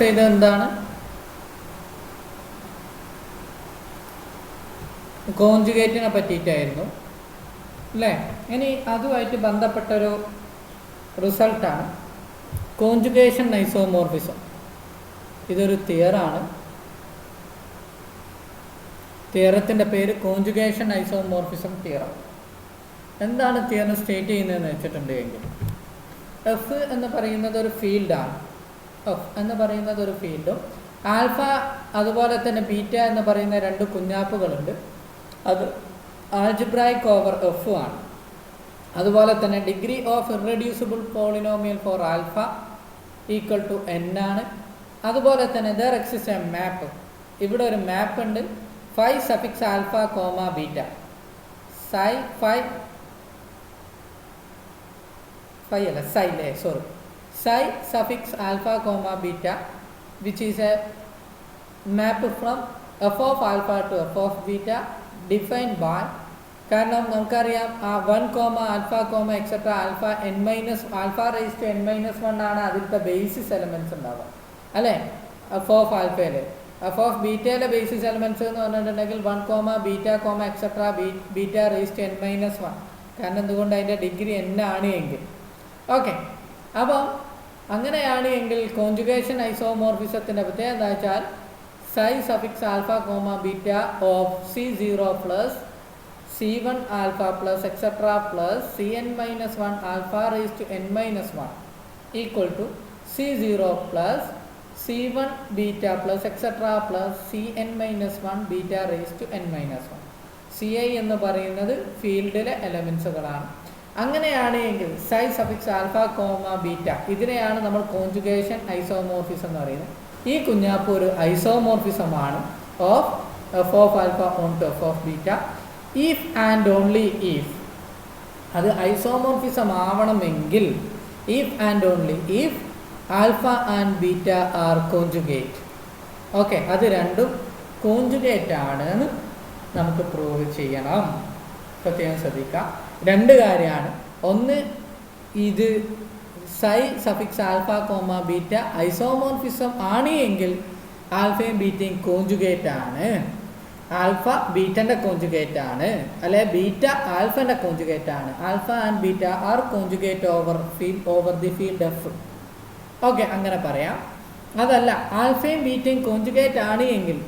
Discuss ചെയ്തത് എന്താണ്? കോൺജുഗേറ്റിനെ പറ്റിയിട്ടായിരുന്നു അല്ലേ? ഇനി അതുമായിട്ട് ബന്ധപ്പെട്ടൊരു റിസൾട്ടാണ് കോൺജുഗേഷൻ ഐസോമോർഫിസം. ഇതൊരു തിയറാണ്. തിയറത്തിൻ്റെ പേര് കോൺജുഗേഷൻ ഐസോമോർഫിസം തിയറം. എന്താണ് തിയറം സ്റ്റേറ്റ് ചെയ്യുന്നതെന്ന് വെച്ചിട്ടുണ്ടെങ്കിൽ, എഫ് എന്ന് പറയുന്നത് ഒരു ഫീൽഡാണ്. എഫ് എന്ന് പറയുന്നത് ഒരു ഫീൽഡും ആൽഫ അതുപോലെ തന്നെ ബീറ്റ എന്ന് പറയുന്ന രണ്ട് കുഞ്ഞാപ്പുകളുണ്ട്. അത് ആൾജിബ്രായിക് ഓവർ എഫ് ആണ്. അതുപോലെ തന്നെ degree of irreducible polynomial for alpha equal to n ആണ്. അതുപോലെ തന്നെ ദർ എക്സിസ്റ്റ് എ മാപ്പ്. ഇവിടെ ഒരു മാപ്പ് ഉണ്ട്, phi suffix alpha comma beta. Psi suffix alpha comma beta, which is a map from f of alpha to f of beta defined by, കാരണം നമുക്കറിയാം ആ 1 comma alpha comma etcetera alpha n minus alpha raise to n minus 1 ആണ് അതിലത്തെ basis elements ഉണ്ടാവുക അല്ലേ? F of ആൽഫയിൽ. F of ബീറ്റയിലെ basis elements എന്ന് പറഞ്ഞിട്ടുണ്ടെങ്കിൽ 1 comma beta comma etcetera beta raise to n minus 1. കാരണം എന്തുകൊണ്ട് അതിൻ്റെ ഡിഗ്രി n ആണ് എങ്കിൽ. ഓക്കെ, അപ്പം അങ്ങനെയാണ് എങ്കിൽ കോൺജുഗേഷൻ ഐസോമോർഫിസത്തിൻ്റെ പ്രത്യേകത എന്താ വെച്ചാൽ psi suffix alpha comma beta of C0 plus C1 alpha plus etcetera plus Cn minus 1 alpha raise to n minus 1 equal to C0 plus C1 beta plus etcetera plus Cn minus 1 beta raise to n minus 1. Ci എന്ന് പറയുന്നത് ഫീൽഡിലെ എലമെൻസുകളാണ്. അങ്ങനെയാണ് എങ്കിൽ psi suffix alpha comma beta, ഇതിനെയാണ് നമ്മൾ conjugation isomorphism എന്ന് പറയുന്നത്. ഈ കുഞ്ഞാപ്പ് ഒരു ഐസോമോർഫിസമാണ് of F of alpha on to F of beta if and only if. അത് ഐസോമോർഫിസം ആവണമെങ്കിൽ if and only if alpha and beta are conjugate. Okay, അത് രണ്ടും കോൺജുഗേറ്റ് ആണ് എന്ന് നമുക്ക് പ്രൂവ് ചെയ്യണം. പ്രത്യേകം ശ്രദ്ധിക്കാം, രണ്ട് കാര്യമാണ്. ഒന്ന്, ഇത് psi suffix alpha comma beta isomorphism ആണ് എങ്കിൽ ആൽഫയും ബീറ്റയും കോൺജുഗേറ്റ് ആണ്. ആൽഫ ബീറ്റൻ്റെ കോൺജുഗേറ്റ് ആണ്, അല്ലെ ബീറ്റ ആൽഫൻ്റെ കോൺജുഗേറ്റ് ആണ്. Alpha and beta are conjugate over the field F. Okay, അങ്ങനെ പറയാം. അതല്ല, ആൽഫയും ബീറ്റയും കോൺജുഗേറ്റ് ആണ് എങ്കിൽ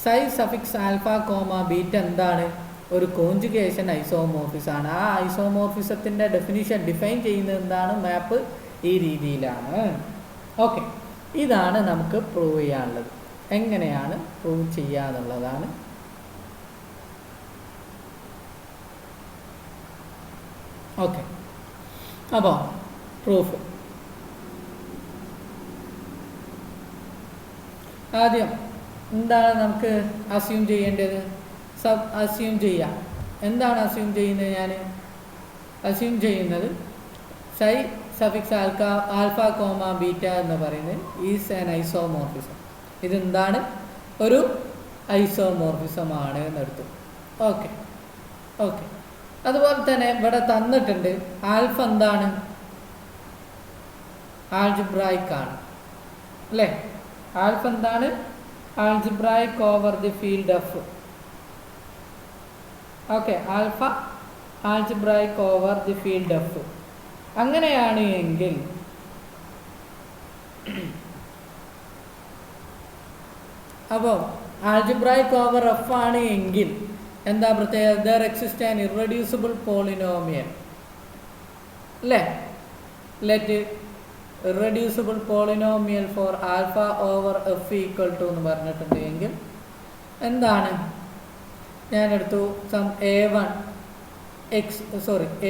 psi suffix alpha comma beta എന്താണ്? ഒരു കോൺജുഗേഷൻ ഐസോമോർഫിസം ആണ്. ആ ഐസോമോർഫിസത്തിൻ്റെ ഡെഫിനിഷൻ ഡിഫൈൻ ചെയ്യുന്നത് എന്താണ്? മാപ്പ് ഈ രീതിയിലാണ്. ഓക്കെ, ഇതാണ് നമുക്ക് പ്രൂവ് ചെയ്യാനുള്ളത്. എങ്ങനെയാണ് പ്രൂവ് ചെയ്യാന്നുള്ളതാണ്. ഓക്കെ, അപ്പോൾ പ്രൂഫ് ആദ്യം എന്താണ് നമുക്ക് അസ്യൂം ചെയ്യേണ്ടത്? അസ്യൂം ചെയ്യാം. എന്താണ് അസ്യൂം ചെയ്യുന്നത്? ഞാൻ അസ്യൂം ചെയ്യുന്നത് സൈ സഫിക്സ് ആൽഫ കോമ ബീറ്റ എന്ന് പറയുന്നത് ഈസ് ആൻ ഐസോമോർഫിസം. ഇതെന്താണ്? ഒരു ഐസോമോർഫിസമാണ് എന്നെടുത്തു. ഓക്കെ, അതുപോലെ തന്നെ ഇവിടെ തന്നിട്ടുണ്ട് ആൽഫ എന്താണ്? ആൾജിബ്രായിക് ആണ് അല്ലേ? ആൽഫ എന്താണ്? Algebraic over the field F. Okay, alpha algebraic over the field F. അങ്ങനെയാണ് എങ്കിൽ അപ്പോൾ ആൾജിബ്രായിക് ഓവർ എഫ് ആണ് എങ്കിൽ എന്താ പ്രത്യേകത? There exist an irreducible polynomial അല്ലേ? Let irreducible polynomial for alpha over F equal to എന്ന് പറഞ്ഞിട്ടുണ്ടെങ്കിൽ എന്താണ്? ഞാനെടുത്തു some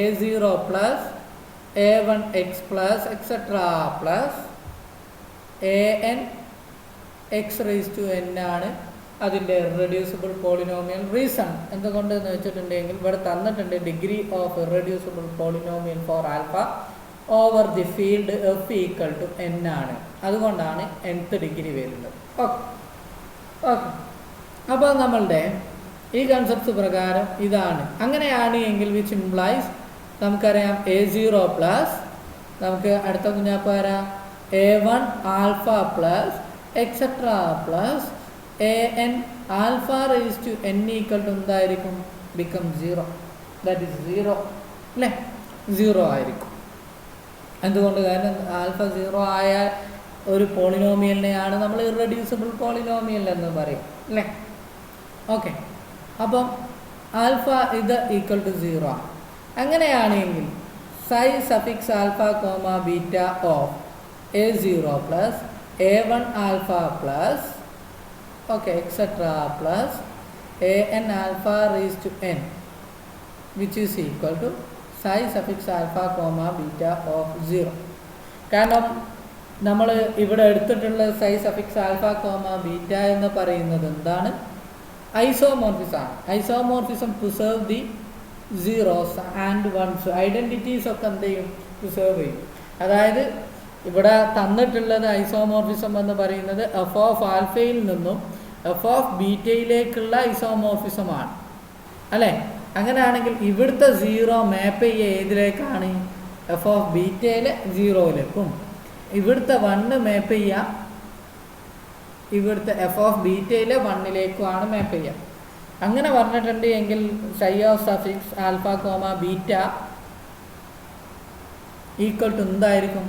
A0 plus A1 x plus etcetera plus AN x raise to n ആണ് അതിൻ്റെ ഇറെഡ്യൂസിബിൾ പോളിനോമിയൽ. റീസൺ എന്തുകൊണ്ടെന്ന് വെച്ചിട്ടുണ്ടെങ്കിൽ ഇവിടെ തന്നിട്ടുണ്ട് degree of irreducible polynomial for alpha over the field F equal to n ആണ്. അതുകൊണ്ടാണ് nth ഡിഗ്രി വരുന്നത്. Okay, അപ്പോൾ നമ്മളുടെ ഈ കൺസെപ്റ്റ് പ്രകാരം ഇതാണ്. അങ്ങനെയാണ് എങ്കിൽ വിച്ച് ഇംപ്ലൈസ് നമുക്കറിയാം A0 പ്ലസ് നമുക്ക് അടുത്ത കുഞ്ഞാപ്പ് വരാം A1 alpha plus etcetera plus a n alpha raise to n equal to എന്തായിരിക്കും? ബിക്കം 0. ദാറ്റ് ഈസ് 0 അല്ലേ? 0 ആയിരിക്കും. എന്തുകൊണ്ട്? കാരണം ആൽഫ 0 ആയാൽ ഒരു പോളിനോമിയലിനെയാണ് നമ്മൾ ഇറെഡ്യൂസിബിൾ പോളിനോമിയൽ എന്ന് പറയും അല്ലേ? ഓക്കെ, അപ്പം ആൽഫ ഇത് ഈക്വൽ ടു 0 ആണ്. അങ്ങനെയാണെങ്കിൽ psi suffix alpha comma beta of A0 plus A1 alpha plus okay etcetera plus AN alpha raise to n which is equal to psi suffix alpha comma beta of 0. കാരണം നമ്മൾ ഇവിടെ എടുത്തിട്ടുള്ള psi suffix alpha comma beta എന്ന് പറയുന്നത് എന്താണ്? Isomorphism ആണ്. Isomorphism preserve the zeros and ones, identities ഒക്കെ എന്ത് ചെയ്യും? പ്രിസർവ് ചെയ്യും. അതായത് ഇവിടെ തന്നിട്ടുള്ളത് ഐസോമോർഫിസം എന്ന് പറയുന്നത് എഫ് ഓഫ് ആൽഫയിൽ നിന്നും എഫ് ഓഫ് ബീറ്റയിലേക്കുള്ള ഐസോമോർഫിസമാണ് അല്ലേ? അങ്ങനെയാണെങ്കിൽ ഇവിടുത്തെ 0 മാപ്പ് ചെയ്യുക ഏതിലേക്കാണ്? F of ബീറ്റയിലെ 0യിലേക്കും. ഇവിടുത്തെ 1 മാപ്പ് ചെയ്യുക ഇവിടുത്തെ എഫ് ഓഫ് ബീറ്റയിലെ 1ലേക്കുമാണ് മാപ്പ് ചെയ്യുക. അങ്ങനെ പറഞ്ഞിട്ടുണ്ട് എങ്കിൽ psi of suffix alpha comma beta equal to എന്തായിരിക്കും?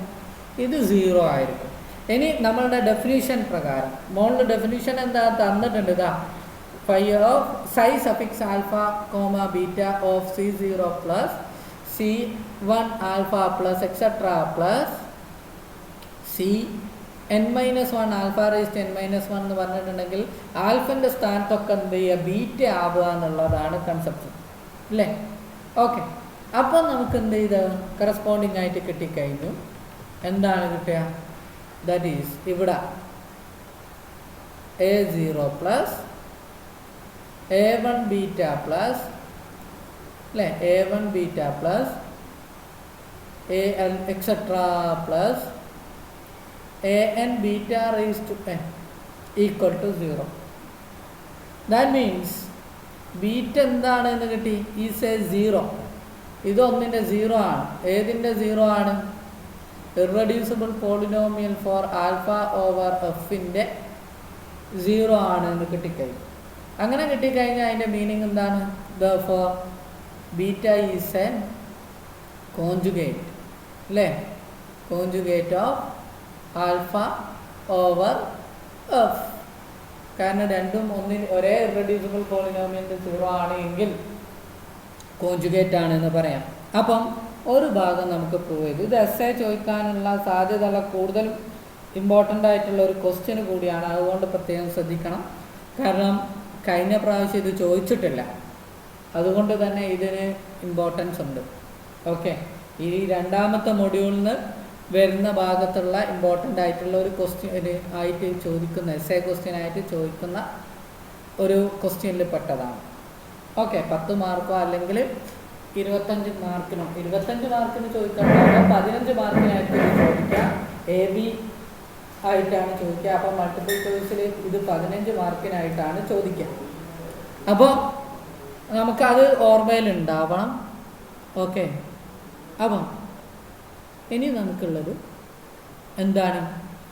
ഇത് 0 ആയിരിക്കും. ഇനി നമ്മളുടെ ഡെഫിനിഷൻ പ്രകാരം മോളുടെ ഡെഫിനിഷൻ എന്താ തന്നിട്ടുണ്ട്? ഇതാ phi of psi suffix alpha comma beta of C0 plus C1 alpha plus etcetera plus CN-1 alpha raise to n-1 എന്ന് പറഞ്ഞിട്ടുണ്ടെങ്കിൽ ആൽഫൻ്റെ സ്ഥാനത്തൊക്കെ എന്ത് ചെയ്യുക? ബീറ്റ ആവുക എന്നുള്ളതാണ് കൺസെപ്റ്റ് അല്ലേ? ഓക്കെ, അപ്പം നമുക്ക് എന്ത് ചെയ്ത് കറസ്പോണ്ടിങ് ആയിട്ട് കിട്ടിക്കഴിഞ്ഞു. എന്താണ് കിട്ടുക? ദാറ്റ് ഈസ് ഇവിടെ A0 plus A1 beta plus അല്ലേ? A1 beta plus AN etcetera plus AN beta raised to n equal to 0. That means beta എന്താണെന്ന് കിട്ടി? Is a 0. ഇത് 1ൻ്റെ 0 ആണ്. ഏതിൻ്റെ 0 ആണ്? Irreducible polynomial for alpha over എഫിൻ്റെ 0 ആണ് എന്ന് കിട്ടിക്കഴിഞ്ഞു. അങ്ങനെ കിട്ടിക്കഴിഞ്ഞാൽ അതിൻ്റെ മീനിങ് എന്താണ്? Therefore beta is a conjugate അല്ലേ? Conjugate of alpha over F. കാരണം രണ്ടും ഒരേ ഇറെഡ്യൂസിബിൾ പോളിനോമിയലിൻ്റെ 0 ആണ് എങ്കിൽ കോഞ്ചുഗേറ്റ് ആണെന്ന് പറയാം. അപ്പം ഒരു ഭാഗം നമുക്ക് പ്രൂവ് ചെയ്തു. ഇത് എസ്സേ ചോദിക്കാനുള്ള സാധ്യതയുള്ള കൂടുതലും ഇമ്പോർട്ടൻ്റ് ആയിട്ടുള്ള ഒരു ക്വസ്റ്റ്യൻ കൂടിയാണ്. അതുകൊണ്ട് പ്രത്യേകം ശ്രദ്ധിക്കണം. കാരണം കഴിഞ്ഞ പ്രാവശ്യം ഇത് ചോദിച്ചിട്ടില്ല, അതുകൊണ്ട് തന്നെ ഇതിന് ഇമ്പോർട്ടൻസ് ഉണ്ട്. ഓക്കെ, ഈ രണ്ടാമത്തെ മൊഡ്യൂളിന് വരുന്ന ഭാഗത്തുള്ള ഇമ്പോർട്ടൻ്റ് ആയിട്ടുള്ള ഒരു ക്വസ്റ്റ്യൻ ആയിട്ട് ചോദിക്കുന്ന എസ്സേ ക്വസ്റ്റ്യൻ ആയിട്ട് ചോദിക്കുന്ന ഒരു ക്വസ്റ്റ്യനിൽ പെട്ടതാണ്. ഓക്കെ, 10 മാർക്കോ അല്ലെങ്കിൽ 25 മാർക്കിനോ 25 മാർക്കിന് ചോദിക്കാറുണ്ടാവുക, 15 മാർക്കിനായിരിക്കും ചോദിക്കുക. AB ആയിട്ടാണ് ചോദിക്കുക. അപ്പോൾ മൾട്ടിപ്പിൾ ചോയ്സിൽ ഇത് 15 മാർക്കിനായിട്ടാണ് ചോദിക്കുക. അപ്പോൾ നമുക്കത് ഓർമ്മയിലുണ്ടാവണം. ഓക്കെ, അപ്പം ഇനി നമുക്കുള്ളത് എന്താണ്?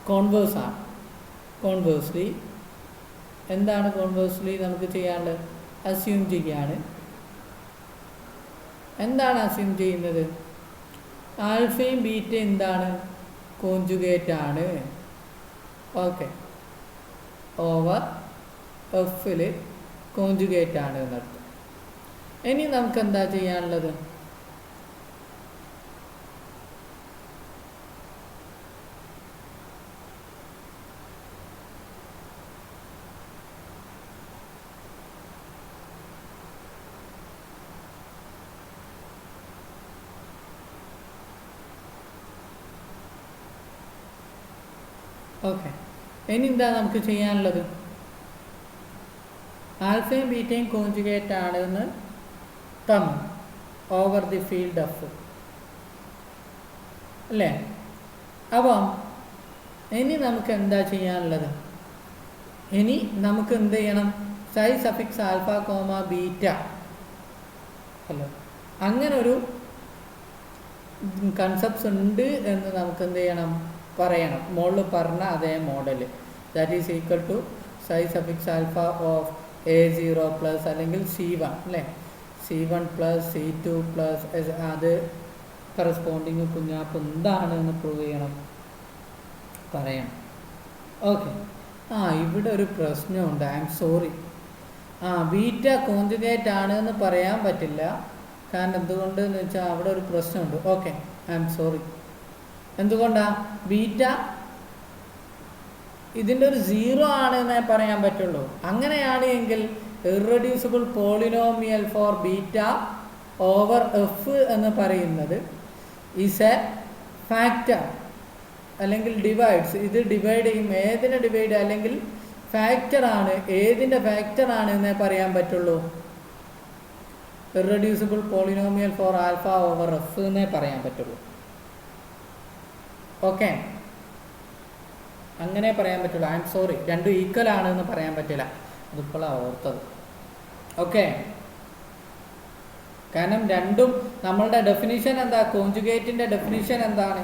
കോൺവേഴ്സാണ്. കോൺവേഴ്സ്ലി എന്താണ്? കോൺവേഴ്സ്ലി നമുക്ക് ചെയ്യാനുള്ളത് അസ്യൂം ചെയ്യാണ്. എന്താണ് അസ്യൂം ചെയ്യുന്നത്? ആൽഫയും ബീറ്റ എന്താണ്? കോഞ്ചുഗേറ്റ് ആണ്. ഓക്കെ, ഓവർ എഫിൽ കോഞ്ചുഗേറ്റ് ആണ് എന്നർത്ഥം. ഇനി നമുക്ക് എന്താ ചെയ്യാനുള്ളത്? ഓക്കെ, ഇനി എന്താ നമുക്ക് ചെയ്യാനുള്ളത്? ആൽഫയും ബീറ്റയും കോഞ്ചുഗേറ്റ് ആണെന്ന് തന്നു ഓവർ ദി ഫീൽഡ് എഫ് അല്ലേ? അപ്പം ഇനി നമുക്ക് എന്താ ചെയ്യാനുള്ളത്? ഇനി നമുക്ക് എന്ത് ചെയ്യണം? Psi suffix alpha comma beta അല്ലോ, അങ്ങനൊരു കൺസെപ്റ്റ്സ് ഉണ്ട് എന്ന് നമുക്ക് എന്ത് ചെയ്യണം? പറയണം. മുകളിൽ പറഞ്ഞ അതേ model. That is equal to psi suffix alpha of A0 plus അല്ലെങ്കിൽ C1 അല്ലേ, C1 പ്ലസ് C2 പ്ലസ് അത് കറസ്പോണ്ടിങ് കുഞ്ഞാപ്പ് എന്താണ് എന്ന് പ്രൂവ് ചെയ്യണം, പറയണം. ഓക്കെ. ഇവിടെ ഒരു പ്രശ്നമുണ്ട്. I'm sorry. Beta conjugate ആണ് എന്ന് പറയാൻ പറ്റില്ല. കാരണം എന്തുകൊണ്ടെന്ന് വെച്ചാൽ അവിടെ ഒരു പ്രശ്നമുണ്ട്. Okay, I'm sorry. എന്തുകൊണ്ടാ? ബീറ്റ ഇതിൻ്റെ ഒരു 0 ആണ് എന്നേ പറയാൻ പറ്റുള്ളൂ. അങ്ങനെയാണ് എങ്കിൽ irreducible polynomial for beta over F എന്ന് പറയുന്നത് ഈസ് എ ഫാക്ടർ അല്ലെങ്കിൽ ഡിവൈഡ്സ്. ഇത് ഡിവൈഡ് ചെയ്യും. ഏതിനെ ഡിവൈഡ് അല്ലെങ്കിൽ ഫാക്ടറാണ്. ഏതിൻ്റെ ഫാക്ടറാണ് എന്നേ പറയാൻ പറ്റുള്ളൂ? Irreducible polynomial for alpha over F എന്നേ പറയാൻ പറ്റുള്ളൂ. ഓക്കെ, അങ്ങനെ പറയാൻ പറ്റുള്ളൂ. ഐ എം സോറി, രണ്ടും ഈക്വൽ ആണ് എന്ന് പറയാൻ പറ്റില്ല. അതിപ്പോഴാണ് ഓർത്തത്. ഓക്കെ, കാരണം രണ്ടും നമ്മളുടെ ഡെഫിനിഷൻ എന്താ? കോഞ്ചുഗേറ്റിൻ്റെ ഡെഫിനിഷൻ എന്താണ്?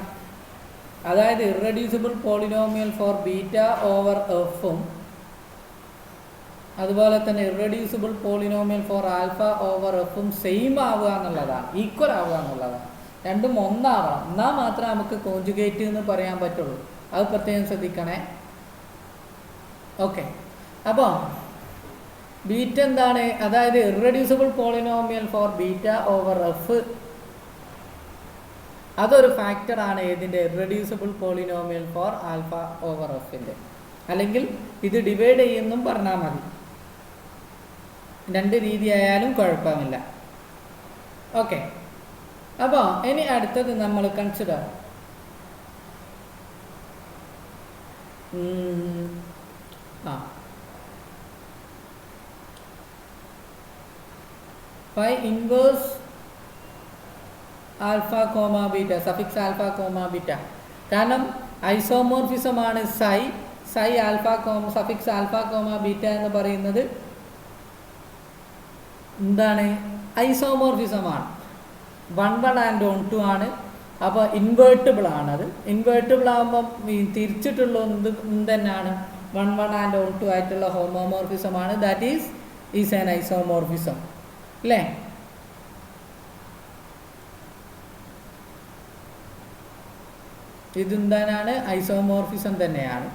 അതായത് irreducible polynomial for beta over എഫും അതുപോലെ തന്നെ irreducible polynomial for alpha over എഫും സെയിം ആവുക എന്നുള്ളതാണ്, ഈക്വൽ ആവുക എന്നുള്ളതാണ്. രണ്ടും ഒന്നാവണം. എന്നാൽ മാത്രമേ നമുക്ക് കോഞ്ചുഗേറ്റ് എന്ന് പറയാൻ പറ്റുള്ളൂ. അത് പ്രത്യേകം ശ്രദ്ധിക്കണേ. ഓക്കെ, അപ്പോൾ ബീറ്റ എന്താണ്? അതായത് irreducible polynomial for beta over F അതൊരു ഫാക്ടറാണ്. ഏതിൻ്റെ? Irreducible polynomial for alpha over എഫിൻ്റെ. അല്ലെങ്കിൽ ഇത് ഡിവൈഡ് ചെയ്യുന്നും പറഞ്ഞാൽ മതി. രണ്ട് രീതിയായാലും കുഴപ്പമില്ല. ഓക്കെ, അപ്പോൾ ഇനി അടുത്തത് നമ്മൾ consider phi inverse alpha comma beta suffix alpha comma beta. കാരണം ഐസോമോർഫിസം ആണ് psi alpha comma suffix alpha comma beta എന്ന് പറയുന്നത് എന്താണ്? ഐസോമോർഫിസമാണ്. 1 ആൻഡ് 1 ആണ്. അപ്പോൾ ഇൻവേർട്ടിബിൾ ആണത്. ഇൻവേർട്ടിബിൾ ആകുമ്പം തിരിച്ചിട്ടുള്ള എന്തെന്നാണ്? 1 ആൻഡ് 1 ആയിട്ടുള്ള ഹോമോമോർഫിസമാണ്. ദാറ്റ് ഈസ് ആൻ ഐസോമോർഫിസം അല്ലേ? ഇതെന്താണ്? ഐസോമോർഫിസം തന്നെയാണ്.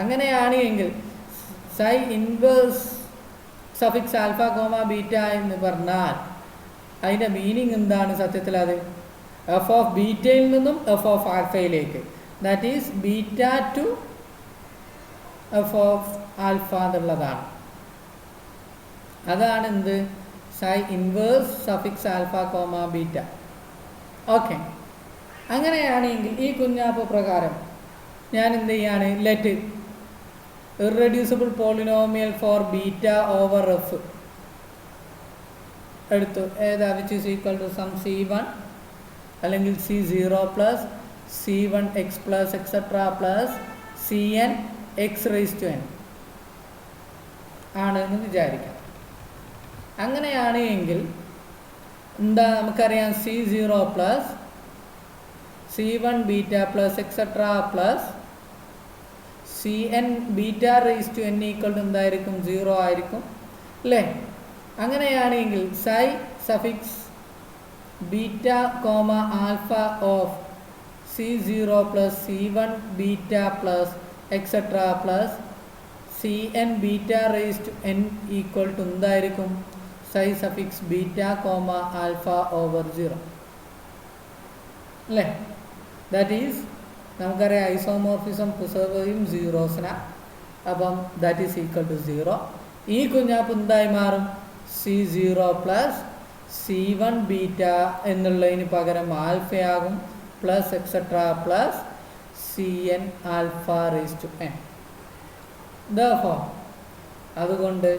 അങ്ങനെയാണ് എങ്കിൽ psi inverse suffix alpha comma beta എന്ന് പറഞ്ഞാൽ അതിൻ്റെ മീനിങ് എന്താണ് സത്യത്തിൽ? അത് എഫ് ഓഫ് ബീറ്റയിൽ നിന്നും എഫ് ഓഫ് ആൽഫയിലേക്ക്, that is beta to F of alpha എന്നുള്ളതാണ്. അതാണ് എന്ത്? Psi inverse suffix alpha comma beta. Okay, അങ്ങനെയാണെങ്കിൽ ഈ കുഞ്ഞാപ്പ് പ്രകാരം ഞാൻ എന്ത് ചെയ്യാണ്? Let irreducible polynomial for beta over F എടുത്തു. ഏതാ? Which is equal to some C1 അല്ലെങ്കിൽ C0 plus C1 X plus etcetera plus Cn X raise to n ആണെന്ന് വിചാരിക്കാം. അങ്ങനെയാണ് എങ്കിൽ എന്താ? നമുക്കറിയാം C0 plus C1 beta plus etcetera plus Cn beta raise to n equal to എന്തായിരിക്കും? 0 ആയിരിക്കും അല്ലേ? അങ്ങനെയാണെങ്കിൽ psi suffix beta comma alpha of C0 plus C1 beta plus etcetera plus Cn beta raise to n equal to എന്തായിരിക്കും? Psi suffix beta comma alpha over 0 അല്ലേ? That is നമുക്കറിയാം isomorphism preserve ചെയ്യും സീറോസിനെ. അപ്പം ദാറ്റ് ഈസ് ഈക്വൽ ടു 0. ഈ കുഞ്ഞാപ്പ് എന്തായി മാറും? C0 plus C1 beta എന്നുള്ളതിന് പകരം ആൽഫയാകും plus etcetera plus Cn alpha raise to n. therefore അതുകൊണ്ട്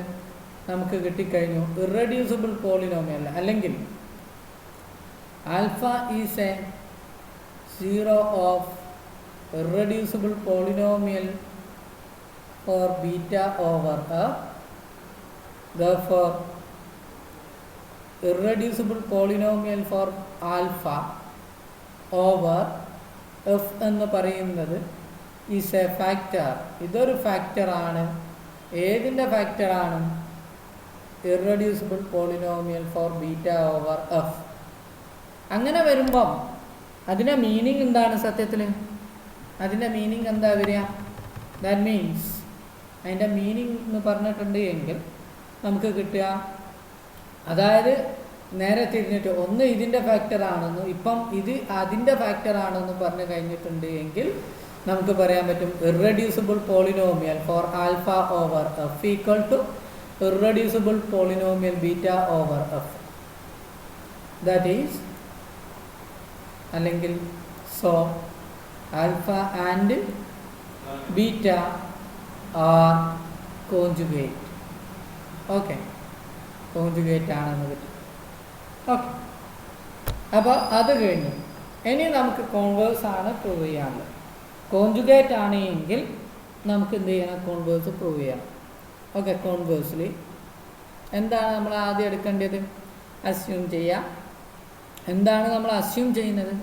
നമുക്ക് കിട്ടിക്കഴിഞ്ഞു ഇറഡ്യൂസിബിൾ പോളിനോമിയൽ അല്ലെങ്കിൽ alpha is a 0 of irreducible polynomial for beta over f. Therefore irreducible polynomial for alpha over f എന്ന് പറയുന്നത് is a factor. ഇതൊരു ഫാക്ടറാണ്. ഏതിൻ്റെ ഫാക്ടറാണ്? Irreducible polynomial for beta over F. അങ്ങനെ വരുമ്പം അതിൻ്റെ മീനിങ് എന്താണ് സത്യത്തിൽ? അതിൻ്റെ മീനിങ് എന്താ വരിക? ദാറ്റ് മീൻസ് അതിൻ്റെ മീനിങ് എന്ന് പറഞ്ഞിട്ടുണ്ട് എങ്കിൽ നമുക്ക് കിട്ടുക, അതായത് നേരെ തിരിഞ്ഞിട്ട് ഒന്ന് ഇതിൻ്റെ ഫാക്ടറാണെന്നും ഇപ്പം ഇത് അതിൻ്റെ ഫാക്ടറാണെന്നും പറഞ്ഞു കഴിഞ്ഞിട്ടുണ്ട് എങ്കിൽ നമുക്ക് പറയാൻ പറ്റും irreducible polynomial for alpha over F equal to irreducible polynomial beta over F. That is അല്ലെങ്കിൽ so alpha and beta are conjugate. Okay, conjugate ആണെന്ന് കിട്ടും. ഓക്കെ, അപ്പോൾ അത് കഴിഞ്ഞു. ഇനി നമുക്ക് കോൺവേഴ്സ് ആണ് പ്രൂവ് ചെയ്യാനുള്ളത്. കോഞ്ചുഗേറ്റ് ആണ് എങ്കിൽ നമുക്ക് എന്ത് ചെയ്യണം? കോൺവേഴ്സ് പ്രൂവ് ചെയ്യണം. ഓക്കെ, കോൺവേഴ്സ്ലി എന്താണ് നമ്മൾ ആദ്യം എടുക്കേണ്ടത്? അസ്യൂം ചെയ്യാം. എന്താണ് നമ്മൾ അസ്യൂം ചെയ്യുന്നത്?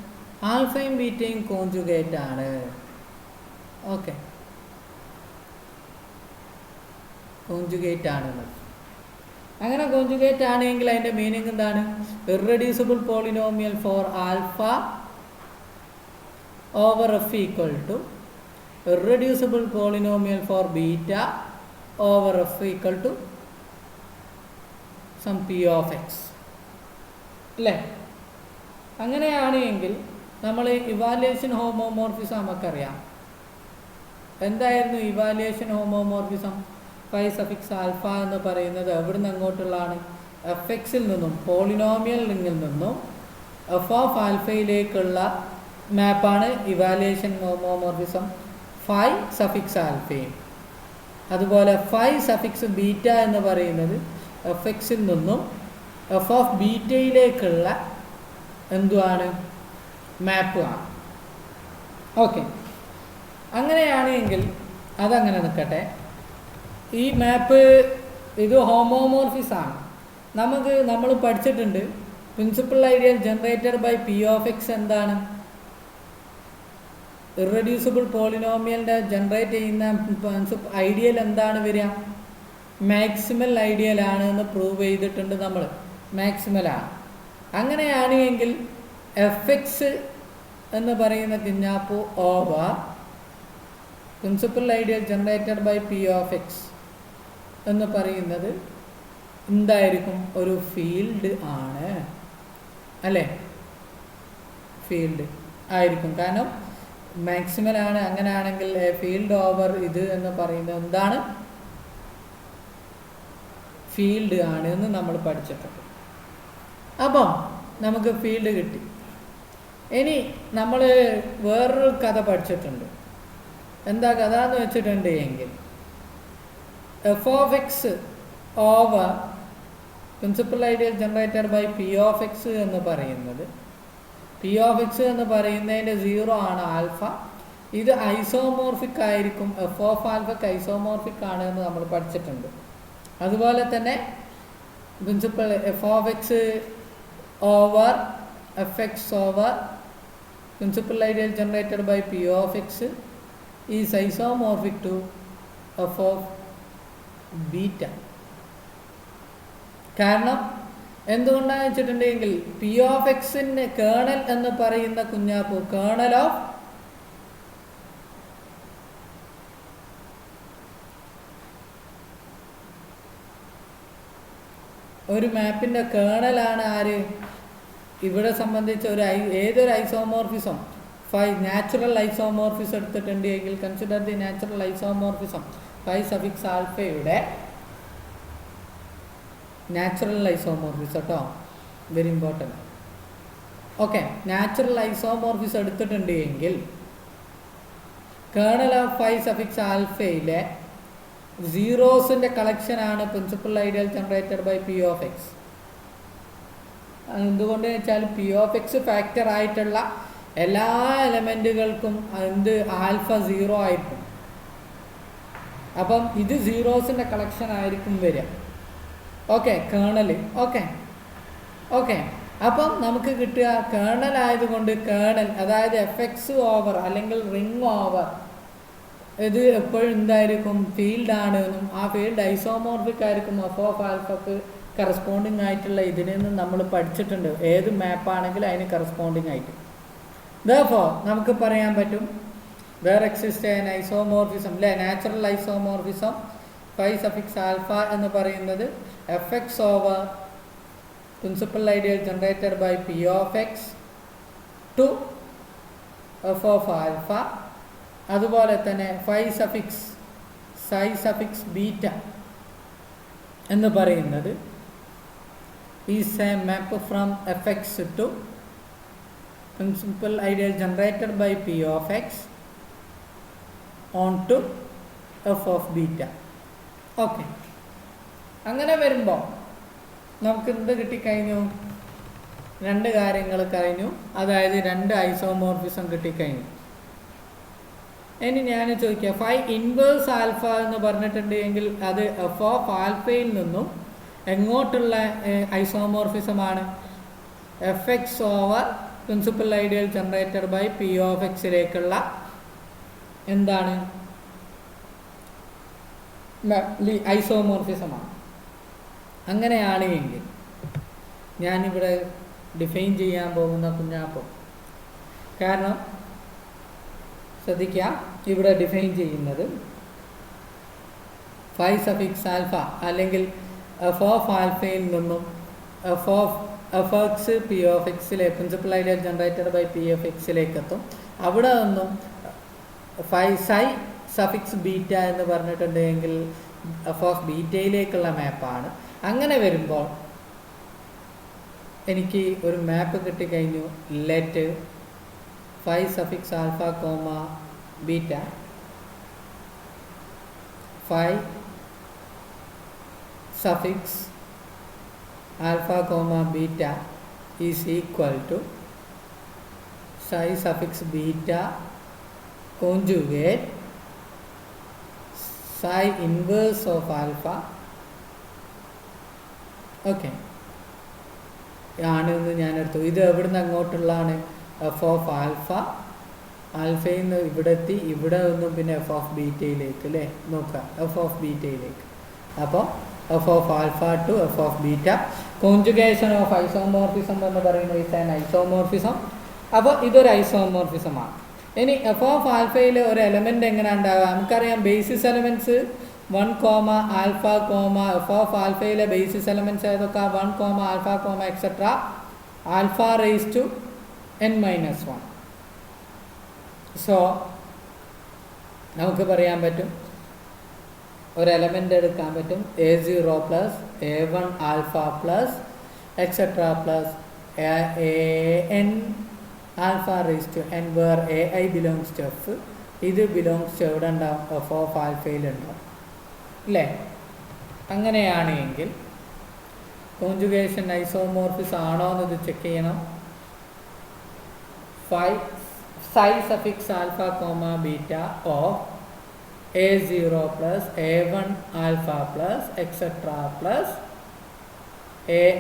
ആൽഫയും ബീറ്റയും കോഞ്ചുഗേറ്റ് ആണ്. ഓക്കെ, കോഞ്ചുഗേറ്റ് ആണെന്ന്. അങ്ങനെ കോഞ്ചുഗേറ്റ് ആണെങ്കിൽ അതിൻ്റെ മീനിങ് എന്താണ്? Irreducible polynomial for alpha over F equal to irreducible polynomial for beta over F equal to some P of X അല്ലേ? അങ്ങനെയാണ് എങ്കിൽ നമ്മൾ ഇവാലുവേഷൻ ഹോമോമോർഫിസം നമുക്കറിയാം. എന്തായിരുന്നു evaluation homomorphism? Phi suffix alpha എന്ന് പറയുന്നത് എവിടെ നിന്ന് അങ്ങോട്ടുള്ളതാണ്? എഫ് എക്സിൽ നിന്നും പോളിനോമിയൽ റിങ്ങിൽ നിന്നും എഫ് ഓഫ് ആൽഫയിലേക്കുള്ള മാപ്പാണ് ഇവാലുവേഷൻ ഹോമോമോർഫിസം ഫൈ സഫിക്സ് ആൽഫയും. അതുപോലെ ഫൈ സഫിക്സ് ബീറ്റ എന്ന് പറയുന്നത് എഫ് എക്സിൽ നിന്നും എഫ് ഓഫ് ബീറ്റയിലേക്കുള്ള എന്തുവാണ്? മാപ്പ് ആണ്. ഓക്കെ, അങ്ങനെയാണെങ്കിൽ അതങ്ങനെ നിൽക്കട്ടെ. ഈ മാപ്പ് ഇത് ഹോമോമോർഫിസാണ്. നമ്മൾ പഠിച്ചിട്ടുണ്ട് principal ideal generated by P of X എന്താണ്? ഇറെഡ്യൂസിബിൾ പോളിനോമിയലിൻ്റെ ജനറേറ്റ് ചെയ്യുന്ന ഐഡിയൽ എന്താണ് വരിക? മാക്സിമൽ ഐഡിയൽ ആണ് എന്ന് പ്രൂവ് ചെയ്തിട്ടുണ്ട് നമ്മൾ. മാക്സിമലാണ്. അങ്ങനെയാണ് എങ്കിൽ എഫ് എക്സ് എന്ന് പറയുന്ന കിഞ്ഞാപ്പു over principal ideal generated by P of X എന്ന് പറയുന്നത് എന്തായിരിക്കും? ഒരു ഫീൽഡ് ആണ് അല്ലേ? ഫീൽഡ് ആയിരിക്കും. കാരണം മാക്സിമൽ ആണ്. അങ്ങനെയാണെങ്കിൽ ഫീൽഡ് ഓവർ ഇത് എന്ന് പറയുന്നത് എന്താണ്? ഫീൽഡ് ആണ് എന്ന് നമ്മൾ പഠിച്ചിട്ടുണ്ട്. അപ്പം നമുക്ക് ഫീൽഡ് കിട്ടി. ഇനി നമ്മൾ വേറൊരു കഥ പഠിച്ചിട്ടുണ്ട്. എന്താ കഥ എന്ന് വെച്ചിട്ടുണ്ട് എങ്കിൽ F of X over principal ideal generated by P of X എന്ന് പറയുന്നത്, പി ഓഫ് എക്സ് എന്ന് പറയുന്നതിൻ്റെ സീറോ ആണ് ആൽഫ. ഇത് ഐസോമോർഫിക് ആയിരിക്കും. എഫ് ഓഫ് ആൽഫക്ക് ഐസോമോർഫിക് ആണ് എന്ന് നമ്മൾ പഠിച്ചിട്ടുണ്ട്. അതുപോലെ തന്നെ principal F of X over F X over principal ideal generated by P of X is isomorphic to F of beta. കാരണം എന്തുകൊണ്ടാണെന്ന് വെച്ചിട്ടുണ്ടെങ്കിൽ പി ഓഫ് എക്സിൻ്റെ കേണൽ എന്ന് പറയുന്ന കുഞ്ഞാപ്പു കേണൽ ഓഫ് ഒരു മാപ്പിൻ്റെ കേണലാണ് ആര്? ഇവിടെ സംബന്ധിച്ച് ഏതൊരു ഐസോമോർഫിസം ഫൈ നാച്ചുറൽ ഐസോമോർഫിസം എടുത്തിട്ടുണ്ട് എങ്കിൽ consider the natural isomorphism phi suffix ആൽഫയുടെ നാച്ചുറൽ ഐസോമോർഫിസം കേട്ടോ, very important. Okay, natural isomorphism എടുത്തിട്ടുണ്ട് എങ്കിൽ കേണൽ ഓഫ് ഫൈ സഫിക്സ് ആൽഫയിലെ സീറോസിൻ്റെ കളക്ഷനാണ് principal ideal generated by P of X. എന്തുകൊണ്ട് വെച്ചാൽ പി ഓഫ് എക്സ് ഫാക്ടർ ആയിട്ടുള്ള എല്ലാ എലമെൻറ്റുകൾക്കും ആൽഫ സീറോ ആയിരിക്കും. അപ്പം ഇത് സീറോസിൻ്റെ കളക്ഷൻ ആയിരിക്കും വരിക. Okay, colonel. ഓക്കെ അപ്പം നമുക്ക് കിട്ടുക കേണൽ ആയതുകൊണ്ട് കേണൽ, അതായത് എഫ് എക്സ് ഓവർ അല്ലെങ്കിൽ റിംഗ് ഓവർ ഇത് എപ്പോഴും എന്തായിരിക്കും ഫീൽഡാണ് എന്നും ആ ഫീൽഡ് ഐസോമോർഫിക് ആയിരിക്കും എഫ് ഓഫ് ആൽഫക്ക് കറസ്പോണ്ടിങ് ആയിട്ടുള്ള ഇതിൽ നിന്ന് നമ്മൾ പഠിച്ചിട്ടുണ്ട്. ഏത് മാപ്പാണെങ്കിലും അതിന് കറസ്പോണ്ടിങ് ആയിട്ട്. Therefore നമുക്ക് പറയാൻ പറ്റും there exists an isomorphism അല്ലേ, natural isomorphism phi suffix alpha എന്ന് പറയുന്നത് fx over principal ideal generated by p of x to f of alpha. അതുപോലെ തന്നെ phi suffix beta എന്ന് പറയുന്നത് is a map from fx to principal ideal generated by p of x onto f of beta. Okay, അങ്ങനെ വരുമ്പോൾ നമുക്ക് എന്ത് കിട്ടിക്കഴിഞ്ഞു? രണ്ട് കാര്യങ്ങൾ കഴിഞ്ഞു, അതായത് രണ്ട് ഐസോമോർഫിസം കിട്ടിക്കഴിഞ്ഞു. ഇനി ഞാൻ ചോദിക്കാം, ഫൈ ഇൻവേഴ്സ് ആൽഫ എന്ന് പറഞ്ഞിട്ടുണ്ടെങ്കിൽ അത് എഫ് ഓഫ് ആൽഫയിൽ നിന്നും എങ്ങോട്ടുള്ള ഐസോമോർഫിസമാണ്? F X over principal ideal generated by P of എക്സിലേക്കുള്ള എന്താണ് ഐസോമോർഫിസമാണ്. അങ്ങനെയാണ് എങ്കിൽ ഞാനിവിടെ ഡിഫൈൻ ചെയ്യാൻ പോകുന്ന കുഞ്ഞാപ്പം, കാരണം ശ്രദ്ധിക്കുക, ഇവിടെ ഡിഫൈൻ ചെയ്യുന്നത് ഫൈ സഫിക്സ് ആൽഫ അല്ലെങ്കിൽ എഫ് ഓഫ് ആൽഫയിൽ നിന്നും എഫ് എക്സ് പി ഓഫ് എക്സിലെ principal ideal generated by P F എക്സിലേക്ക് എത്തും. അവിടെ നിന്നും ഫൈ സൈ സഫിക്സ് ബീറ്റ എന്ന് പറഞ്ഞിട്ടുണ്ടെങ്കിൽ എഫ് ഓഫ് ബീറ്റയിലേക്കുള്ള മാപ്പാണ്. അങ്ങനെ വരുമ്പോൾ എനിക്ക് ഒരു മാപ്പ് കിട്ടിക്കഴിഞ്ഞു. Let phi suffix alpha comma beta phi suffix alpha comma beta is equal to psi suffix beta conjugate psi inverse of alpha. Okay ആണെന്ന് ഞാനെടുത്തു. ഇത് എവിടുന്ന് അങ്ങോട്ടുള്ളതാണ്? F of alpha. ആൽഫയിൽ നിന്ന് ഇവിടെ എത്തി, ഇവിടെ നിന്നും പിന്നെ എഫ് ഓഫ് ബീറ്റയിലേക്ക് അല്ലേ, നോക്കാം എഫ് ഓഫ് ബീറ്റയിലേക്ക്. അപ്പോൾ F of alpha to F of beta conjugation of isomorphism എന്ന് പറയുന്നത് ഇസ് ആൻ ഐസോമോർഫിസം. അപ്പോൾ ഇതൊരു ഐസോമോർഫിസമാണ്. ഇനി എഫ് ഓഫ് ആൽഫയിൽ ഒരു എലമെൻ്റ് എങ്ങനെ ഉണ്ടാവുക? നമുക്കറിയാം basis elements 1, alpha, F of ആൽഫയിലെ ബേസിസ് എലമെൻറ്റ്സ് ഏതൊക്കെ? 1, alpha, etcetera alpha raise to n-1. So നമുക്ക് പറയാൻ പറ്റും, ഒരു എലമെൻ്റ് എടുക്കാൻ പറ്റും a0 plus a1 alpha plus etcetera plus an alpha raise to n, where ai belongs to F. ഇത് belongs to എവിടെ ഉണ്ടാവും? എഫ് ഓഫ് ആൽഫയിലുണ്ടാവും അല്ലേ? അങ്ങനെയാണ് എങ്കിൽ കോൺജുഗേഷൻ ഐസോമോർഫിസ് ആണോ എന്നത് ചെക്ക് ചെയ്യണം. Psi suffix alpha comma beta of a0 plus a1 alpha plus etcetera plus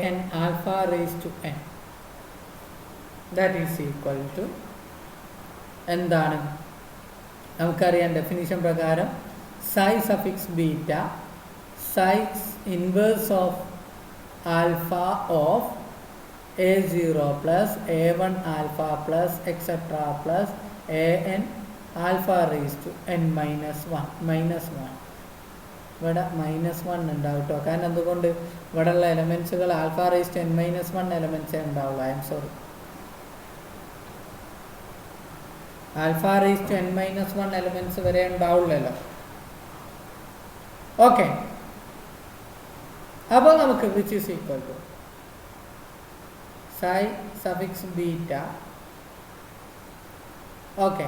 an alpha raise to n that is equal to എന്താണ്? നമുക്കറിയാം ഡെഫിനിഷൻ പ്രകാരം psi suffix beta psi inverse of alpha of a0 plus a1 alpha plus etcetera plus an alpha raise to n-1. ഇവിടെ -1 ഉണ്ടാവും കേട്ടോ. കാരണം എന്തുകൊണ്ട്? ഇവിടെയുള്ള എലമെൻസുകൾ ആൽഫ റേസ് ടു n-1 എലമെൻസേ ഉണ്ടാവുള്ളൂ. I'm sorry, alpha raise to n-1 elements വരെ ഉണ്ടാവുള്ളല്ലോ. ഓക്കെ, അപ്പോൾ നമുക്ക് which is equal to psi suffix beta. Okay,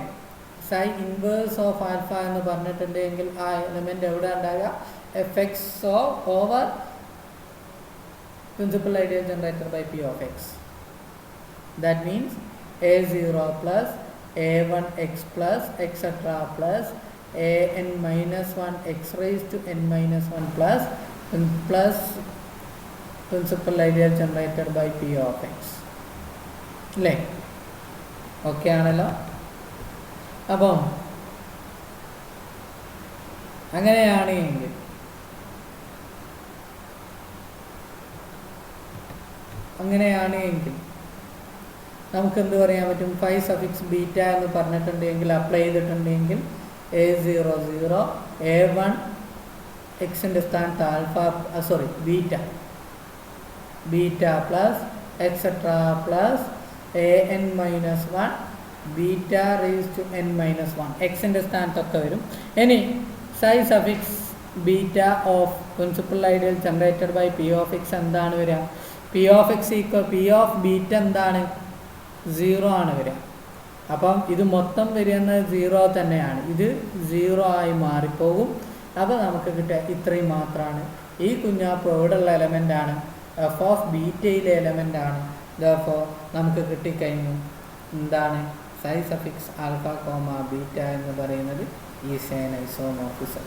psi inverse of alpha എന്ന് പറഞ്ഞിട്ടുണ്ടെങ്കിൽ ആ എലമെൻ്റ് എവിടെ ഉണ്ടാകുക? F X over principal ideal generated by P of X. That means a0 plus a1 x plus etc plus an-1 x raised to n-1 plus principal ideal generated by p of x അല്ലേ? Okay ആണല്ലോ. അപ്പം അങ്ങനെയാണ് എങ്കിൽ നമുക്ക് എന്ത് പറയാൻ പറ്റും? Phi suffix beta എന്ന് പറഞ്ഞിട്ടുണ്ടെങ്കിൽ അപ്ലൈ ചെയ്തിട്ടുണ്ടെങ്കിൽ A00 A1 എക്സിൻ്റെ സ്ഥാനത്ത് beta plus etcetera plus AN-1 beta raise to N-1 എക്സിൻ്റെ സ്ഥാനത്തൊക്കെ വരും. ഇനി psi suffix beta of principal ideal generated by P of X എന്താണ് വരിക? P of X equal P of beta എന്താണ്? 0 ആണ് വരിക. അപ്പം ഇത് മൊത്തം വരുന്നത് 0 തന്നെയാണ്. ഇത് 0 ആയി മാറിപ്പോകും. അപ്പോൾ നമുക്ക് കിട്ടുക ഇത്രയും മാത്രമാണ്. ഈ കുഞ്ഞാപ്പ് എവിടെയുള്ള എലമെൻ്റാണ്? എഫ് ഓഫ് ബീറ്റയിലെ എലമെൻ്റാണ്. ദർഫോർ നമുക്ക് കിട്ടിക്കഴിഞ്ഞു എന്താണ്? Psi suffix alpha comma beta എന്ന് പറയുന്നത് ഈസ് ആൻ ഐസോമോർഫിസം.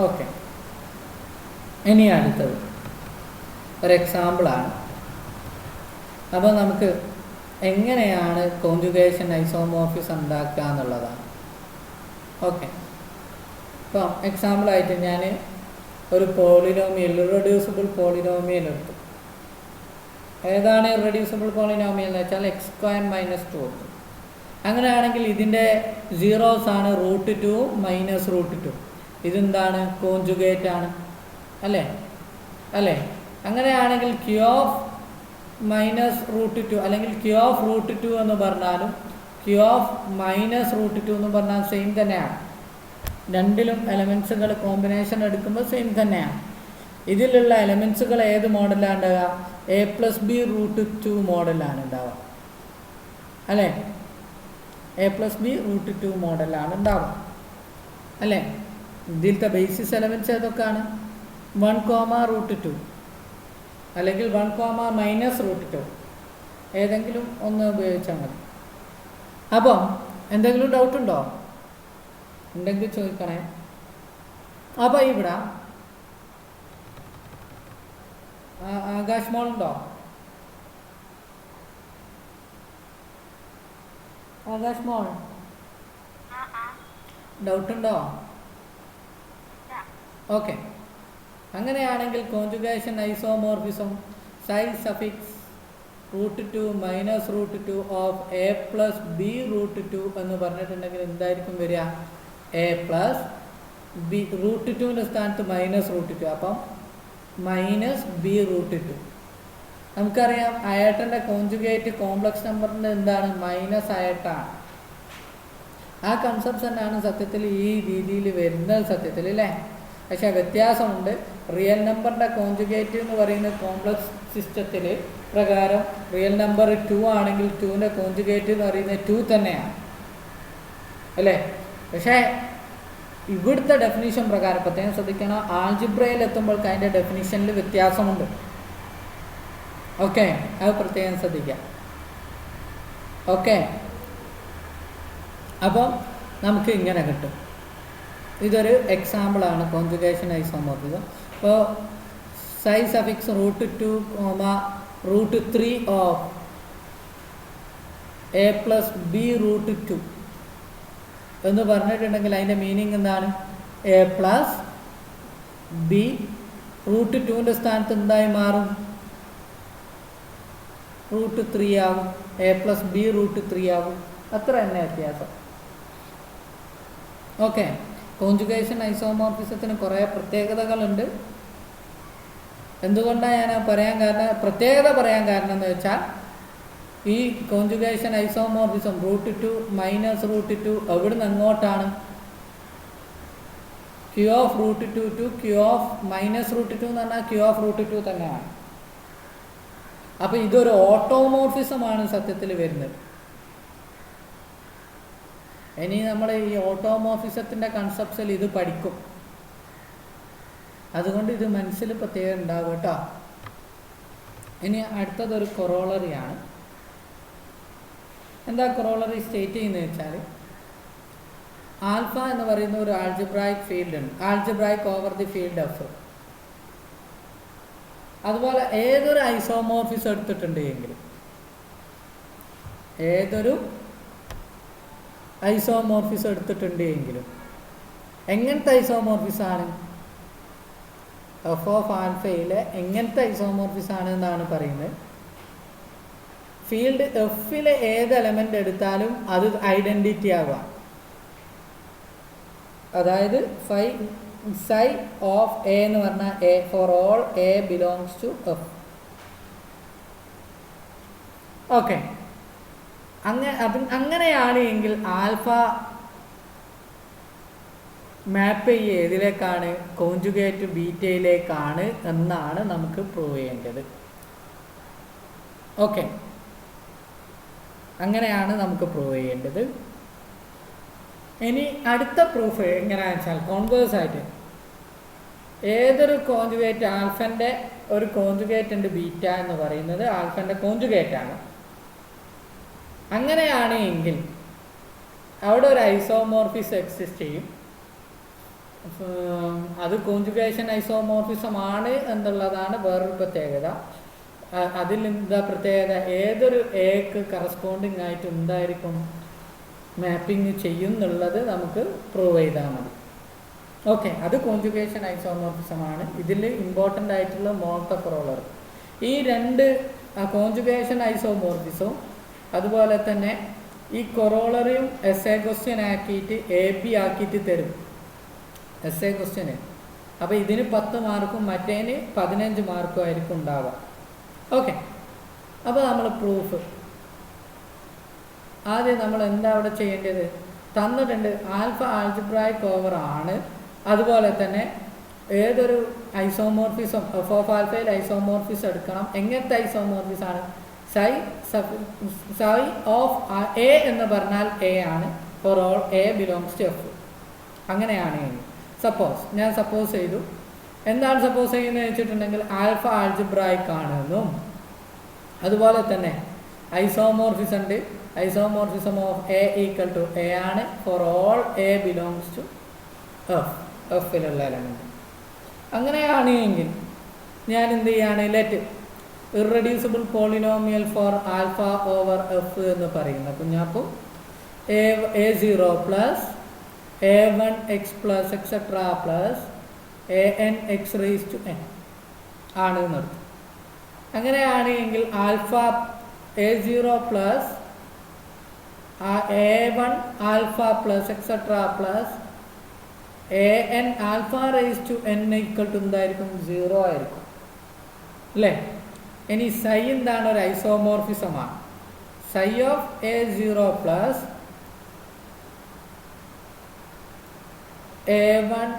ഓക്കെ, ഇനി അടുത്തത് ഒരു എക്സാമ്പിളാണ്. അപ്പോൾ നമുക്ക് എങ്ങനെയാണ് കോൺജുഗേഷൻ ഐസോമോർഫിസം ഉണ്ടാക്കുക എന്നുള്ളതാണ്. ഓക്കെ, ഇപ്പം എക്സാമ്പിളായിട്ട് ഞാൻ ഒരു പോളിനോമിയൽ, ഇറെഡ്യൂസിബിൾ പോളിനോമിയൽ എടുത്തു. ഏതാണ് ഇറെഡ്യൂസിബിൾ പോളിനോമിയൽ എന്ന് വെച്ചാൽ x² - 2. അങ്ങനെയാണെങ്കിൽ ഇതിൻ്റെ സീറോസ് ആണ് √2 - √2. ഇതെന്താണ്? കോൺജുഗേറ്റ് ആണ് അല്ലേ? അങ്ങനെയാണെങ്കിൽ Q of -√2 അല്ലെങ്കിൽ Q of √2 എന്ന് പറഞ്ഞാലും Q of -√2 എന്ന് പറഞ്ഞാൽ സെയിം തന്നെയാണ്. രണ്ടിലും എലമെൻസുകൾ കോമ്പിനേഷൻ എടുക്കുമ്പോൾ സെയിം തന്നെയാണ്. ഇതിലുള്ള എലമെൻസുകൾ ഏത് മോഡലാണ് ഉണ്ടാവുക? A+B√2 മോഡലാണ് ഉണ്ടാവുക അല്ലേ? A+B√2 മോഡലാണ് ഉണ്ടാവുക അല്ലേ? ഇതിലത്തെ ബേസിസ് എലമെൻറ്റ്സ് ഏതൊക്കെയാണ്? 1, √2 അല്ലെങ്കിൽ 1, -√2 ഏതെങ്കിലും ഒന്ന് ഉപയോഗിച്ചാൽ മതി. അപ്പം എന്തെങ്കിലും ഡൗട്ടുണ്ടോ? ഉണ്ടെങ്കിൽ ചോദിക്കണേ. അപ്പോൾ ഇവിടെ ആകാശ് മോളുണ്ടോ? ആകാശ് മോൾ ഡൗട്ടുണ്ടോ? ഓക്കെ, അങ്ങനെയാണെങ്കിൽ conjugation isomorphism psi suffix √2 - √2 of A+B√2 എന്ന് പറഞ്ഞിട്ടുണ്ടെങ്കിൽ എന്തായിരിക്കും വരിക? A+B √2ൻ്റെ സ്ഥാനത്ത് -√2, അപ്പം -B√2. നമുക്കറിയാം അയേട്ടൻ്റെ കോൺജുഗേറ്റ് കോംപ്ലക്സ് നമ്പറിൻ്റെ എന്താണ്? മൈനസ് അയേട്ടാണ്. ആ കൺസെപ്റ്റ് തന്നെയാണ് സത്യത്തിൽ ഈ രീതിയിൽ വരുന്നത് സത്യത്തിൽ അല്ലേ? പക്ഷേ വ്യത്യാസമുണ്ട്. റിയൽ നമ്പറിൻ്റെ കോൺജുഗേറ്റ് എന്ന് പറയുന്ന കോംപ്ലക്സ് സിസ്റ്റത്തിൽ പ്രകാരം റിയൽ നമ്പർ 2 ആണെങ്കിൽ 2ൻ്റെ കോൺജുഗേറ്റ് എന്ന് പറയുന്നത് 2 തന്നെയാണ് അല്ലേ? പക്ഷേ ഇവിടുത്തെ ഡെഫിനിഷൻ പ്രകാരം പ്രത്യേകം ശ്രദ്ധിക്കണം, ആൾജിബ്രയിൽ എത്തുമ്പോൾ അതിൻ്റെ ഡെഫിനിഷനിൽ വ്യത്യാസമുണ്ട്. ഓക്കെ, അത് പ്രത്യേകം ശ്രദ്ധിക്കാം. ഓക്കെ, അപ്പം നമുക്ക് ഇങ്ങനെ കിട്ടും. ഇതൊരു എക്സാമ്പിളാണ് കോൺജുഗേഷൻ ഐസോമോർഫിസം. അപ്പോൾ സൈ സഫിക്സ് √2, √3 ഓഫ് A+B√2 എന്ന് പറഞ്ഞിട്ടുണ്ടെങ്കിൽ അതിൻ്റെ മീനിങ് എന്താണ്? A+B √2ൻ്റെ സ്ഥാനത്ത് എന്തായി മാറും? √3 ആകും. A+B√3 ആകും. അത്ര തന്നെ വ്യത്യാസം. ഓക്കെ, കോൺജുഗേഷൻ ഐസോമോർഫിസത്തിന് കുറേ പ്രത്യേകതകളുണ്ട്. എന്തുകൊണ്ടാണ് ഞാൻ പ്രത്യേകത പറയാൻ കാരണം എന്ന് വെച്ചാൽ ഈ കോൺജുഗേഷൻ ഐസോമോർഫിസം √2 - √2 എവിടുന്ന് അങ്ങോട്ടാണ്? Q of √2 to Q of -√2 എന്ന് പറഞ്ഞാൽ Q of √2 തന്നെയാണ്. അപ്പോൾ ഇതൊരു ഓട്ടോമോർഫിസമാണ് സത്യത്തിൽ വരുന്നത്. ഇനി നമ്മൾ ഈ ഓട്ടോമോർഫിസത്തിൻ്റെ കൺസെപ്റ്റ്സിൽ ഇത് പഠിക്കും. അതുകൊണ്ട് ഇത് മനസ്സിൽ പ്രത്യേകം ഉണ്ടാവും കേട്ടോ. ഇനി അടുത്തതൊരു കൊറോളറിയാണ്. എന്താ കൊറോളറി സ്റ്റേറ്റ് ചെയ്യുന്നത് വെച്ചാൽ, ആൽഫ എന്ന് പറയുന്ന ഒരു ആൾജിബ്രായിക് ഫീൽഡ് ഉണ്ട്, algebraic over the field F. അതുപോലെ ഏതൊരു ഐസോമോർഫിസം എടുത്തിട്ടുണ്ട് എങ്കിൽ ഏതൊരു ഐസോമോർഫിസം എടുത്തിട്ടുണ്ട് എങ്കിലും എങ്ങനത്തെ ഐസോമോർഫിസാണ് എഫ് ഓഫ് ആൽഫയിലെ എങ്ങനത്തെ ഐസോമോർഫിസാണ് എന്നാണ് പറയുന്നത്. ഫീൽഡ് എഫിലെ ഏത് എലമെൻ്റ് എടുത്താലും അത് ഐഡൻറ്റിറ്റി ആവാം. അതായത് psi ഓഫ് എ എന്ന് പറഞ്ഞാൽ A for all A belongs to F. Okay, അങ്ങനെയാണ് എങ്കിൽ ആൽഫ മാപ്പ് ചെയ്യുക ഏതിലേക്കാണ്? കോഞ്ചുഗേറ്റ് ബീറ്റയിലേക്കാണ് എന്നാണ് നമുക്ക് പ്രൂവ് ചെയ്യേണ്ടത്. ഓക്കെ, അങ്ങനെയാണ് നമുക്ക് പ്രൂവ് ചെയ്യേണ്ടത്. ഇനി അടുത്ത പ്രൂഫ് എങ്ങനെയാണെന്ന് വെച്ചാൽ കോൺവേഴ്സ് ആയിട്ട് ഏതൊരു കോഞ്ചുഗേറ്റ് ആൽഫൻ്റെ ഒരു കോഞ്ചുഗേറ്റ് ഉണ്ട് ബീറ്റ എന്ന് പറയുന്നത് ആൽഫൻ്റെ കോഞ്ചുഗേറ്റാണ്. അങ്ങനെയാണ് എങ്കിൽ അവിടെ ഒരു ഐസോമോർഫിസം എക്സിസ്റ്റ് ചെയ്യും. അത് കോഞ്ചുഗേഷൻ ഐസോമോർഫിസം ആണ് എന്നുള്ളതാണ് വേറൊരു പ്രത്യേകത. അതിൽ എന്താ പ്രത്യേകത? ഏതൊരു എക്ക് കറസ്പോണ്ടിങ് ആയിട്ട് എന്തായിരിക്കും മാപ്പിംഗ് ചെയ്യും എന്നുള്ളത് നമുക്ക് പ്രൂവ് ചെയ്താൽ മതി. ഓക്കെ, അത് കോഞ്ചുഗേഷൻ ഐസോമോർഫിസമാണ്. ഇതിൽ ഇമ്പോർട്ടൻ്റ് ആയിട്ടുള്ള മോൾട്ട കൊറോളറി. ഈ രണ്ട് കോഞ്ചുഗേഷൻ ഐസോമോർഫിസവും അതുപോലെ തന്നെ ഈ കൊറോളറിയും എസ് എ ക്വസ്റ്റ്യൻ ആക്കിയിട്ട് AB ആക്കിയിട്ട് തരും എസ് എ ക്വസ്റ്റ്യന്. അപ്പോൾ ഇതിന് 10 മാർക്കും മറ്റേന് 15 മാർക്കും ആയിരിക്കും ഉണ്ടാവുക. ഓക്കെ, അപ്പോൾ നമ്മൾ പ്രൂഫ് ആദ്യം നമ്മൾ എന്താ അവിടെ ചെയ്യേണ്ടത്? തന്നിട്ടുണ്ട് ആൽഫ ആൽജിബ്രായിക് ഓവർ ആണ്. അതുപോലെ തന്നെ ഏതൊരു ഐസോമോർഫിസം എഫ് ഓഫ് ആൽഫയിൽ ഐസോമോർഫിസം എടുക്കണം. എങ്ങനത്തെ ഐസോമോർഫിസാണ്? psi ഓഫ് എ എന്ന് പറഞ്ഞാൽ എ ആണ് for all A belongs to F. അങ്ങനെയാണ് ഞാൻ സപ്പോസ് ചെയ്തു. എന്താണ് സപ്പോസ് ചെയ്യുന്നത് വെച്ചിട്ടുണ്ടെങ്കിൽ ആൽഫ ആൽജിബ്രായിക് ആണെന്നും അതുപോലെ തന്നെ ഐസോമോർഫിസം ഉണ്ട്. Isomorphism of A equal to a ആണ് for all A belongs to എഫിലുള്ള എലമെൻറ്റ്. അങ്ങനെയാണ് എങ്കിൽ ഞാൻ എന്ത് ചെയ്യാണ്? Let irreducible polynomial for alpha over F എന്ന് പറയുന്ന കുഞ്ഞാപ്പു A0 plus A1x plus etcetera plus ANx raise to n ആണ് നിർത്തും. അങ്ങനെയാണ് എങ്കിൽ alpha A0 plus A1 alpha plus etcetera plus AN alpha raise to n equal to എന്തായിരിക്കും? 0 ആയിരിക്കും അല്ലേ? ഇനി psi എന്താണ്? ഒരു ഐസോമോർഫിസമാണ്. psi of A0 plus A1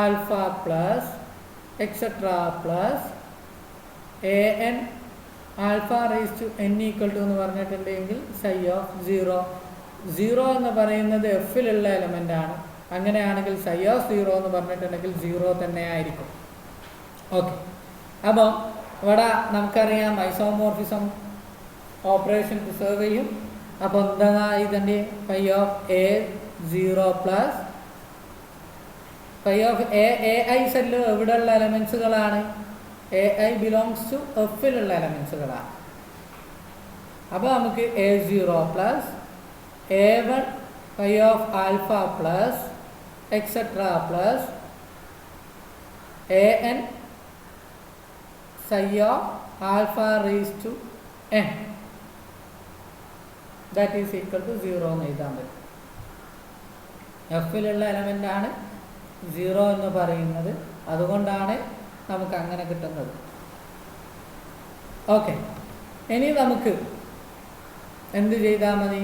alpha plus etcetera plus AN alpha raise to n equal to എന്ന് പറഞ്ഞിട്ടുണ്ടെങ്കിൽ psi of 0 എന്ന് പറയുന്നത് എഫിലുള്ള എലമെൻ്റ് ആണ്. അങ്ങനെയാണെങ്കിൽ psi ഓഫ് 0 എന്ന് പറഞ്ഞിട്ടുണ്ടെങ്കിൽ 0 തന്നെ ആയിരിക്കും. ഓക്കെ, അപ്പം ഇവിടെ നമുക്കറിയാം ഐസോമോർഫിസം ഓപ്പറേഷൻ പ്രിസർവ് ചെയ്യും. അപ്പോൾ എന്താ ഇതിൻ്റെ phi of A0 plus phi of AI സെല്ല് എവിടെയുള്ള എലമെൻസുകളാണ്? AI ബിലോങ്സ് ടു എഫിലുള്ള എലമെൻസുകളാണ്. അപ്പോൾ നമുക്ക് A0 plus A1 phi of alpha plus etcetera plus AN psi of alpha raise to n that is equal to 0 എന്ന് എഴുതാൻ പറ്റും. എഫിലുള്ള എലമെൻ്റ് ആണ് 0 എന്ന് പറയുന്നത്. അതുകൊണ്ടാണ് നമുക്ക് അങ്ങനെ കിട്ടുന്നത്. ഓക്കെ, ഇനി നമുക്ക് എന്ത് ചെയ്താൽ മതി?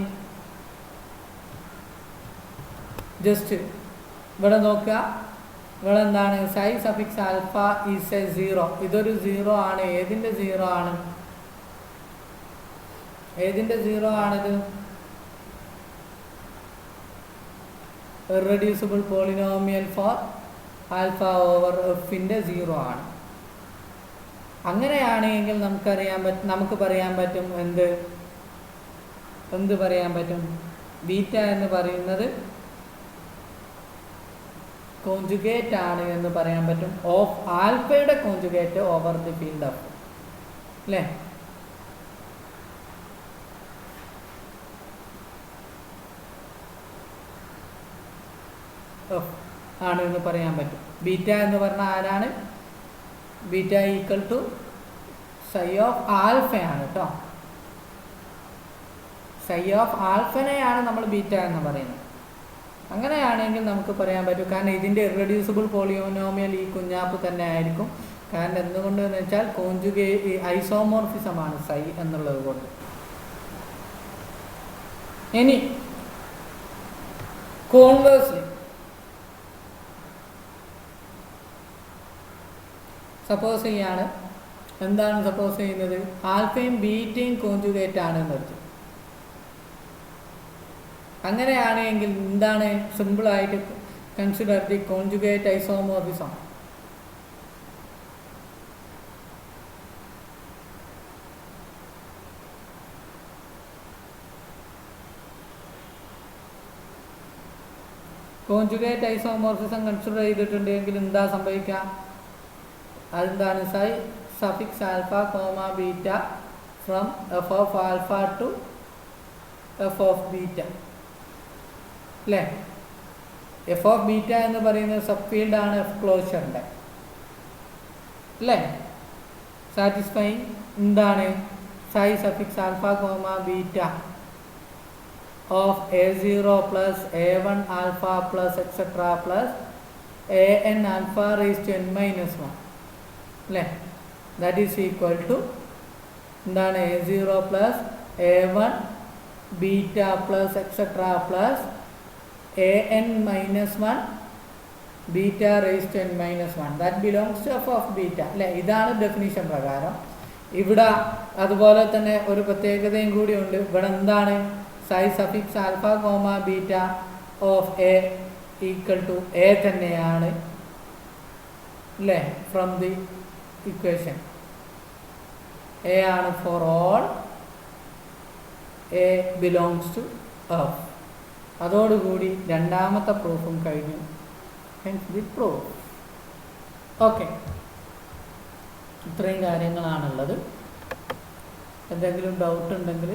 ജസ്റ്റ് ഇവിടെ നോക്കുക. ഇവിടെ എന്താണ്? psi suffix alpha is a 0. ഇതൊരു 0 ആണ്. ഏതിൻ്റെ 0 ആണ്? ഏതിൻ്റെ 0 ആണിത്? Irreducible polynomial for alpha over എഫിൻ്റെ 0 ആണ്. അങ്ങനെയാണെങ്കിൽ നമുക്ക് പറയാൻ പറ്റും എന്ത് പറയാൻ പറ്റും? ബീറ്റ എന്ന് പറയുന്നത് കോഞ്ചുഗേറ്റ് ആണ് എന്ന് പറയാൻ പറ്റും ഓഫ് ആൽഫയുടെ conjugate over the field of, അല്ലേ? എഫ് ആണ് എന്ന് പറയാൻ പറ്റും. ബീറ്റ എന്ന് പറഞ്ഞാൽ ആരാണ്? Beta equal to psi of ആൽഫയാണ് കേട്ടോ. സൈ ഓഫ് ആൽഫനെയാണ് നമ്മൾ ബീറ്റ എന്ന് പറയുന്നത്. അങ്ങനെയാണെങ്കിൽ നമുക്ക് പറയാൻ പറ്റും. കാരണം ഇതിൻ്റെ ഇറെഡ്യൂസിബിൾ പോളിനോമിയൽ ഈ കുഞ്ഞാപ്പ് തന്നെ ആയിരിക്കും. കാരണം എന്തുകൊണ്ട് എന്ന് വെച്ചാൽ ഐസോമോർഫിസമാണ് സൈ എന്നുള്ളത് കൊണ്ട്. ഇനി കോൺവേഴ്സ്ലി സപ്പോസ് ചെയ്യാണ്. എന്താണ് സപ്പോസ് ചെയ്യുന്നത്? ആൽഫയും ബീറ്റയും കോൺജുഗേറ്റ് ആണ് എന്ന് വെച്ചു. അങ്ങനെയാണെങ്കിൽ എന്താണ്? സിമ്പിളായിട്ട് consider the conjugate isomorphism. Conjugate isomorphism consider ചെയ്തിട്ടുണ്ടെങ്കിൽ എന്താ സംഭവിക്കുക? അതെന്താണ്? Psi suffix alpha comma beta from F of alpha to F of beta അല്ലേ? എഫ് ഓഫ് ബീറ്റ എന്ന് പറയുന്നത് സബ് ഫീൽഡാണ് എഫ് ക്ലോഷറിൻ്റെ അല്ലേ? സാറ്റിസ്ഫൈങ് എന്താണ്? Psi suffix alpha comma beta of a0 plus a1 alpha plus etc plus an alpha raised to n minus 1 അല്ലേ? That is equal to എന്താണ്? a0 plus a1 beta plus etcetera plus an minus 1 beta raised to n minus 1 that belongs to F of beta അല്ലേ? ഇതാണ് definition പ്രകാരം. ഇവിടെ അതുപോലെ തന്നെ ഒരു പ്രത്യേകതയും കൂടി ഉണ്ട്. ഇവിടെ എന്താണ്? Psi suffix alpha comma beta of A equal to A തന്നെയാണ് അല്ലേ? ഫ്രം ദി ഇക്വേഷൻ എ ആണ് for all A belongs to F. അതോടുകൂടി രണ്ടാമത്തെ പ്രൂഫും കഴിഞ്ഞു. Hence the proof. ഓക്കെ, ഇത്രയും കാര്യങ്ങളാണുള്ളത്. എന്തെങ്കിലും ഡൗട്ട് ഉണ്ടെങ്കിൽ